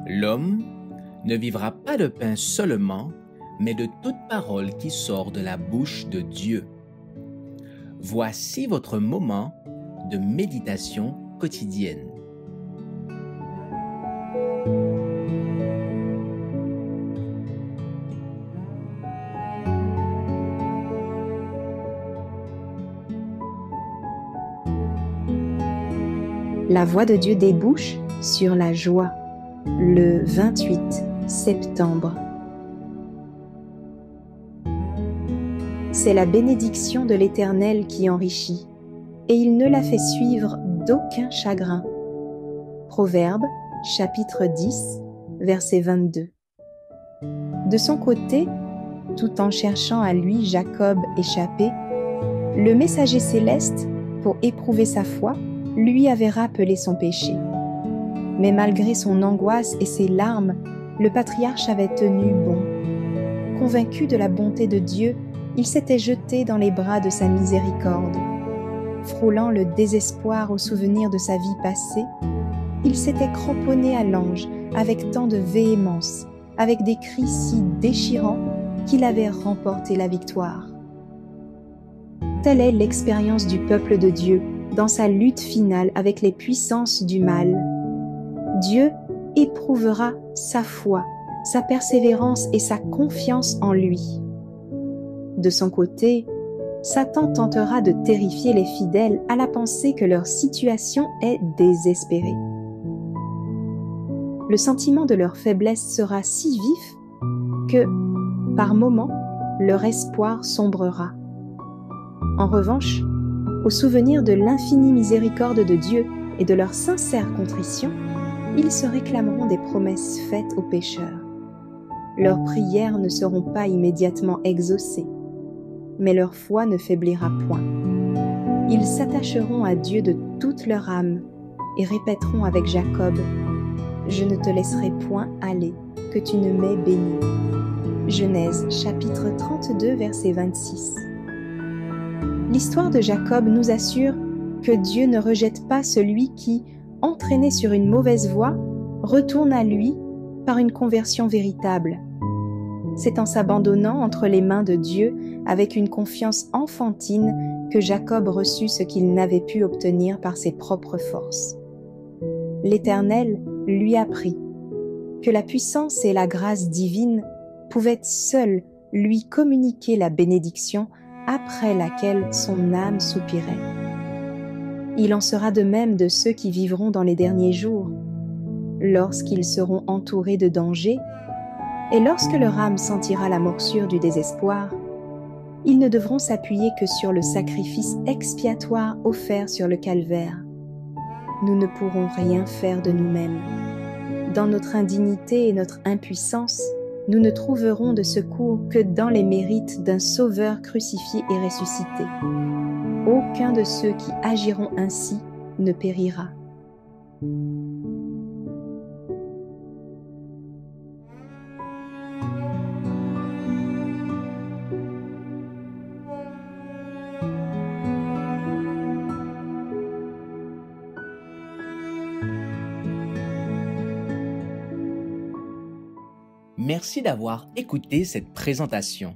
L'homme ne vivra pas de pain seulement, mais de toute parole qui sort de la bouche de Dieu. Voici votre moment de méditation quotidienne. La voix de Dieu débouche sur la joie, le 28 septembre. C'est la bénédiction de l'Éternel qui enrichit, et il ne la fait suivre d'aucun chagrin. Proverbe, chapitre 10, verset 22. De son côté, tout en cherchant à lui Jacob échappé, le messager céleste, pour éprouver sa foi, lui avait rappelé son péché. Mais malgré son angoisse et ses larmes, le patriarche avait tenu bon. Convaincu de la bonté de Dieu, il s'était jeté dans les bras de sa miséricorde. Frôlant le désespoir au souvenir de sa vie passée, il s'était cramponné à l'ange avec tant de véhémence, avec des cris si déchirants qu'il avait remporté la victoire. Telle est l'expérience du peuple de Dieu dans sa lutte finale avec les puissances du mal. Dieu éprouvera sa foi, sa persévérance et sa confiance en lui. De son côté, Satan tentera de terrifier les fidèles à la pensée que leur situation est désespérée. Le sentiment de leur faiblesse sera si vif que, par moments, leur espoir sombrera. En revanche, au souvenir de l'infinie miséricorde de Dieu et de leur sincère contrition, ils se réclameront des promesses faites aux pécheurs. Leurs prières ne seront pas immédiatement exaucées, mais leur foi ne faiblira point. Ils s'attacheront à Dieu de toute leur âme et répéteront avec Jacob : « Je ne te laisserai point aller, que tu ne m'aies béni. » Genèse chapitre 32, verset 26. L'histoire de Jacob nous assure que Dieu ne rejette pas celui qui, entraîné sur une mauvaise voie, retourne à lui par une conversion véritable. C'est en s'abandonnant entre les mains de Dieu avec une confiance enfantine que Jacob reçut ce qu'il n'avait pu obtenir par ses propres forces. L'Éternel lui apprit que la puissance et la grâce divine pouvaient seules lui communiquer la bénédiction après laquelle son âme soupirait. Il en sera de même de ceux qui vivront dans les derniers jours, lorsqu'ils seront entourés de dangers, et lorsque leur âme sentira la morsure du désespoir, ils ne devront s'appuyer que sur le sacrifice expiatoire offert sur le calvaire. Nous ne pourrons rien faire de nous-mêmes. Dans notre indignité et notre impuissance, nous ne trouverons de secours que dans les mérites d'un Sauveur crucifié et ressuscité. Aucun de ceux qui agiront ainsi ne périra. Merci d'avoir écouté cette présentation.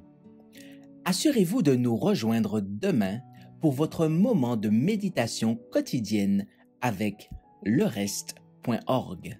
Assurez-vous de nous rejoindre demain pour votre moment de méditation quotidienne avec lereste.org.